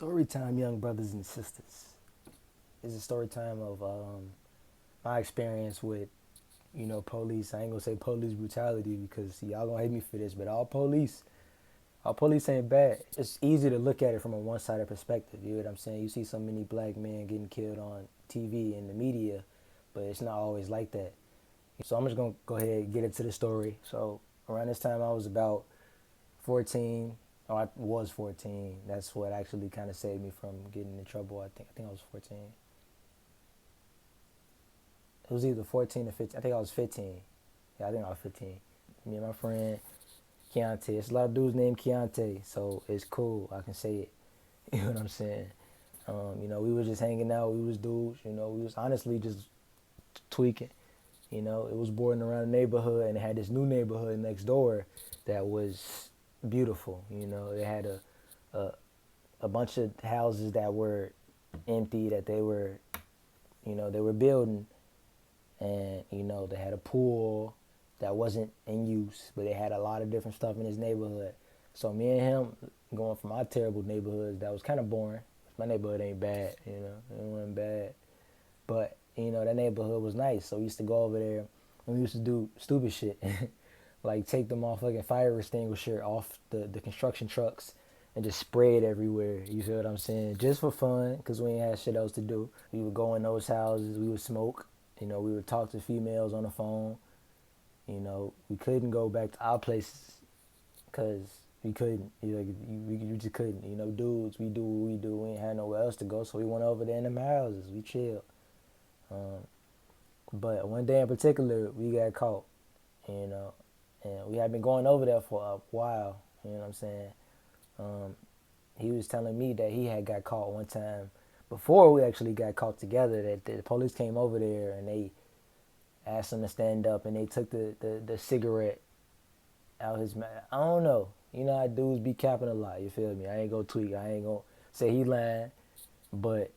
Storytime, young brothers and sisters. This is a story time of my experience with, police. I ain't gonna say police brutality because y'all gonna hate me for this, but all police ain't bad. It's easy to look at it from a one-sided perspective. You know what I'm saying? You see so many black men getting killed on TV and the media, but it's not always like that. So I'm just gonna go ahead and get into the story. So around this time, I was about 14. Oh, I was 14. That's what actually kind of saved me from getting in trouble. I think I was 14. It was either 14 or 15. I think I was 15. Yeah, I think I was 15. Me and my friend Keontae. It's a lot of dudes named Keontae, so it's cool. I can say it. You know what I'm saying? We was just hanging out. We was dudes. We was honestly just tweaking. It was boarding around the neighborhood, and it had this new neighborhood next door that was beautiful. It had a, a bunch of houses that were empty that they were building, and they had a pool that wasn't in use, but they had a lot of different stuff in his neighborhood. So me and him going from our terrible neighborhoods that was kind of boring. My neighborhood ain't bad, it wasn't bad, but that neighborhood was nice. So we used to go over there and we used to do stupid shit, like take the motherfucking fire extinguisher off the construction trucks and just spray it everywhere. You feel what I'm saying? Just for fun, because we ain't had shit else to do. We would go in those houses, we would smoke, we would talk to females on the phone. We couldn't go back to our places because we couldn't. We just couldn't. Dudes, we do what we do. We ain't had nowhere else to go, so we went over there in them houses. We chilled. But one day in particular, we got caught. You know, and we had been going over there for a while. You know what I'm saying? Um, he was telling me that he had got caught one time before we actually got caught together. That the police came over there and they asked him to stand up, and they took the cigarette out his mouth. I don't know. You know how dudes be capping a lot. You feel me? I ain't gonna tweak. I ain't gonna say he lying, but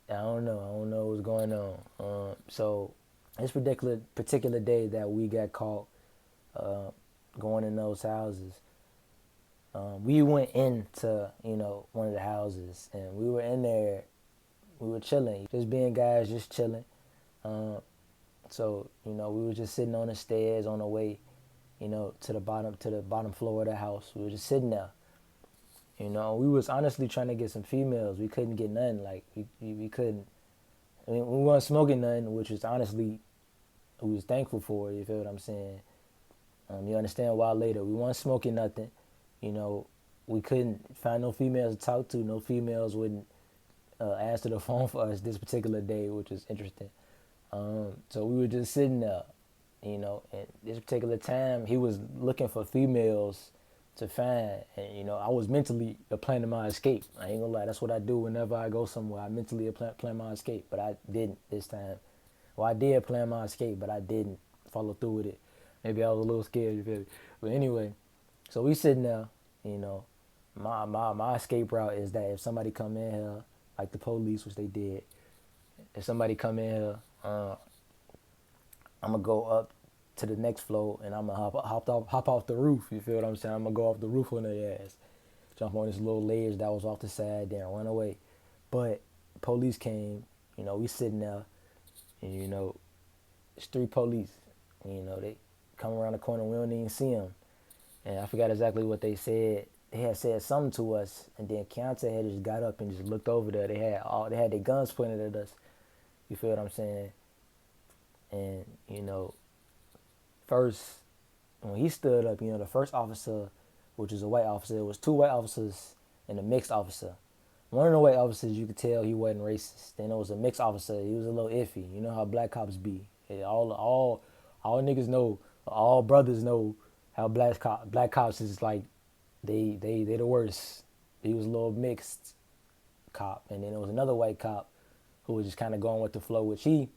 I don't know. I don't know what's going on. So this particular day that we got caught uh, going in those houses, we went into one of the houses, and we were in there. We were chilling, just being guys, just chilling. Um, so we were just sitting on the stairs on the way, to the bottom floor of the house. We were just sitting there. We was honestly trying to get some females. We couldn't get none. Like we couldn't. I mean, we weren't smoking none, which was honestly we was thankful for. You feel what I'm saying? You understand why later. We weren't smoking nothing. You know, we couldn't find no females to talk to. No females wouldn't answer the phone for us this particular day, which was interesting. So we were just sitting there, and this particular time he was looking for females to find, and I was mentally planning my escape. I ain't gonna lie, that's what I do whenever I go somewhere. I mentally plan my escape, but I didn't this time. Well, I did plan my escape, but I didn't follow through with it. Maybe I was a little scared, you feel me? But anyway, so we sitting there, you know. My escape route is that if somebody come in here, like the police, which they did, if somebody come in here, I'm gonna go up to the next floor and I'm gonna hop off the roof. You feel what I'm saying? I'm gonna go off the roof on their ass, jump on this little ledge that was off the side, then run away. But police came. We sitting there, and it's three police. They come around the corner. We don't even see them. And I forgot exactly what they said. They had said something to us, and then Keontae had just got up and just looked over there. They had their guns pointed at us. You feel what I'm saying? And first when he stood up, the first officer, which is a white officer, it was two white officers and a mixed officer. One of the white officers, you could tell he wasn't racist. Then there was a mixed officer. He was a little iffy. You know how black cops be. All niggas know, all brothers know how black cops is like. They the worst. He was a little mixed cop, and then there was another white cop who was just kind of going with the flow, which you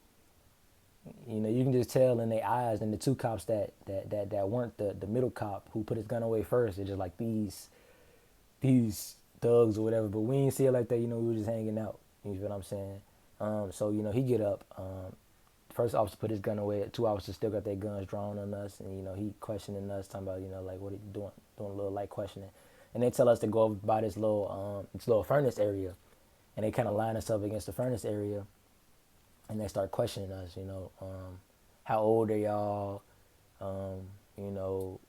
can just tell in their eyes, and the two cops that weren't the middle cop who put his gun away first. They're just like these thugs or whatever. But we ain't see it like that. We were just hanging out. You feel what I'm saying? So he get up. First officer put his gun away. Two officers still got their guns drawn on us, and he questioning us, talking about like what are you doing a little light questioning. and they tell us to go over by this little furnace area, and they kind of line us up against the furnace area, and they start questioning us. How old are y'all? Um, you know,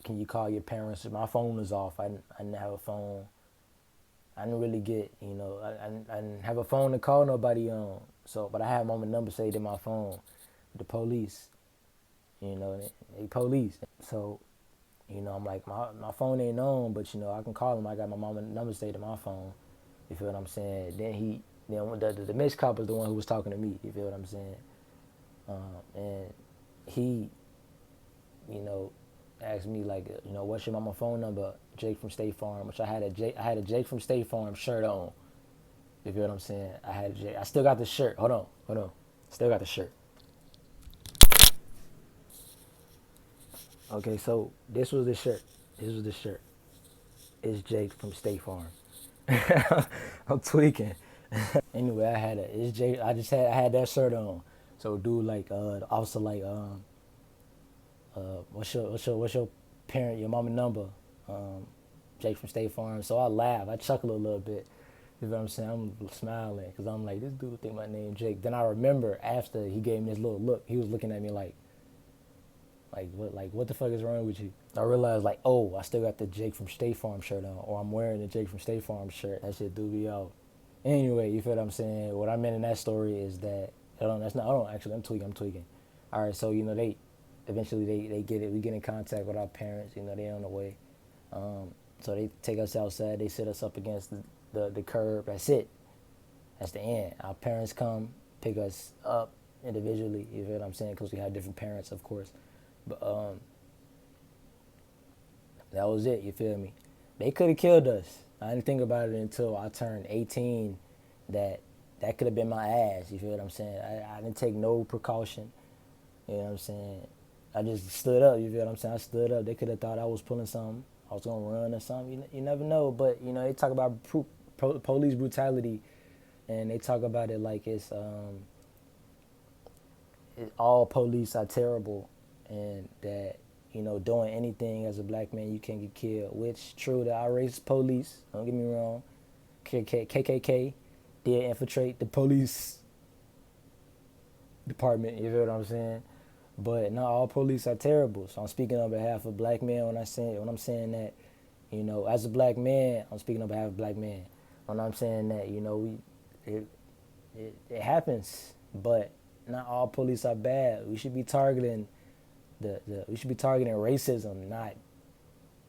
can you call your parents? My phone was off. I didn't have a phone. I didn't really get, I didn't have a phone to call nobody on. So, but I had my number saved in my phone. The police, they police. So, I'm like, my phone ain't on, but, I can call him. I got my mama number saved in my phone. You feel what I'm saying? Then the mixed cop was the one who was talking to me. You feel what I'm saying? And he, you know, asked me like, what's your mama phone number? Jake from State Farm, which I had a Jake from State Farm shirt on. You feel what I'm saying? I had a Jake. I still got the shirt. Hold on. Still got the shirt. Okay, so this was the shirt. This was the shirt. It's Jake from State Farm. I'm tweaking. Anyway, it's Jake. I had that shirt on. So dude, like, the officer, like, what's your parent, your mama number? Um, Jake from State Farm. So I laugh. I chuckle a little bit. You know what I'm saying? I'm smiling because I'm like, this dude think my name Jake. Then I remember after he gave me this little look, he was looking at me what the fuck is wrong with you? I realized like, oh, I still got the Jake from State Farm shirt on, or I'm wearing the Jake from State Farm shirt. That shit threw me out. Anyway, you feel what I'm saying? What I meant in that story is that actually, I'm tweaking. All right, so they eventually they get it. We get in contact with our parents. They on the way. So they take us outside. They sit us up against the curb. That's it. That's the end. Our parents come pick us up individually. You feel what I'm saying? Because we had different parents, of course. But that was it. You feel me? They could have killed us. I didn't think about it until I turned 18. That could have been my ass. You feel what I'm saying? I didn't take no precaution. You know what I'm saying? I just stood up. You feel what I'm saying? I stood up. They could have thought I was pulling something. I was gonna run or something. You never know. But they talk about police brutality, and they talk about it like all police are terrible, and that doing anything as a black man you can get killed. Which true, the outrageous police. Don't get me wrong. KKK did infiltrate the police department. You feel what I'm saying? But not all police are terrible. So I'm speaking on behalf of black men when I'm saying that, as a black man, I'm speaking on behalf of black men. When I'm saying that, it happens, but not all police are bad. We should be targeting we should be targeting racism, not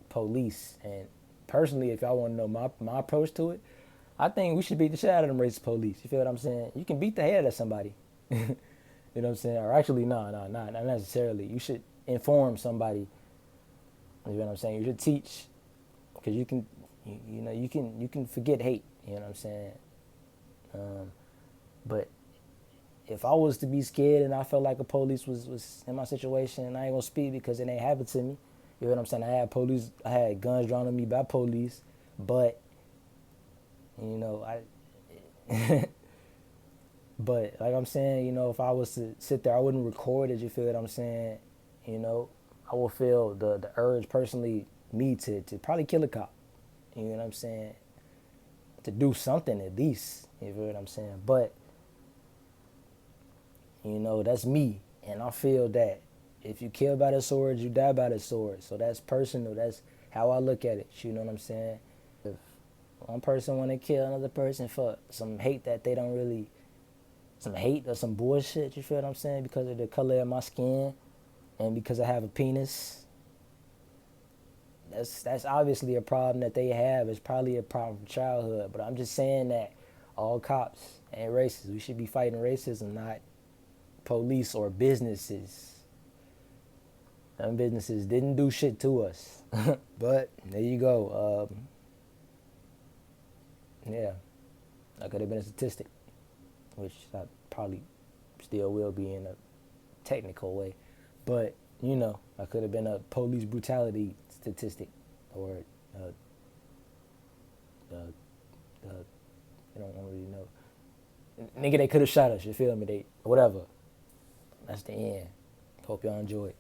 police. And personally, if y'all want to know my approach to it, I think we should beat the shit out of them racist police. You feel what I'm saying? You can beat the head of somebody. You know what I'm saying? Or actually, no, not necessarily. You should inform somebody. You know what I'm saying? You should teach, because you can forget hate. You know what I'm saying? But if I was to be scared and I felt like a police was in my situation, and I ain't gonna speak because it ain't happened to me. You know what I'm saying? I had guns drawn on me by police, but I. But like I'm saying, if I was to sit there, I wouldn't record it. You feel what I'm saying? I will feel the urge personally, me to probably kill a cop. You know what I'm saying? To do something at least. You feel what I'm saying? But that's me, and I feel that if you kill by the sword, you die by the sword. So that's personal. That's how I look at it. You know what I'm saying? If one person want to kill another person for some hate that they don't really. Some hate or some bullshit, you feel what I'm saying? Because of the color of my skin and because I have a penis. That's obviously a problem that they have. It's probably a problem from childhood. But I'm just saying that all cops ain't racist. We should be fighting racism, not police or businesses. Them businesses didn't do shit to us. But there you go. Yeah, I could have been a statistic, which I probably still will be in a technical way. But, I could have been a police brutality statistic, or, I don't really know. Nigga, they could have shot us, you feel me? Whatever. That's the end. Hope y'all enjoy it.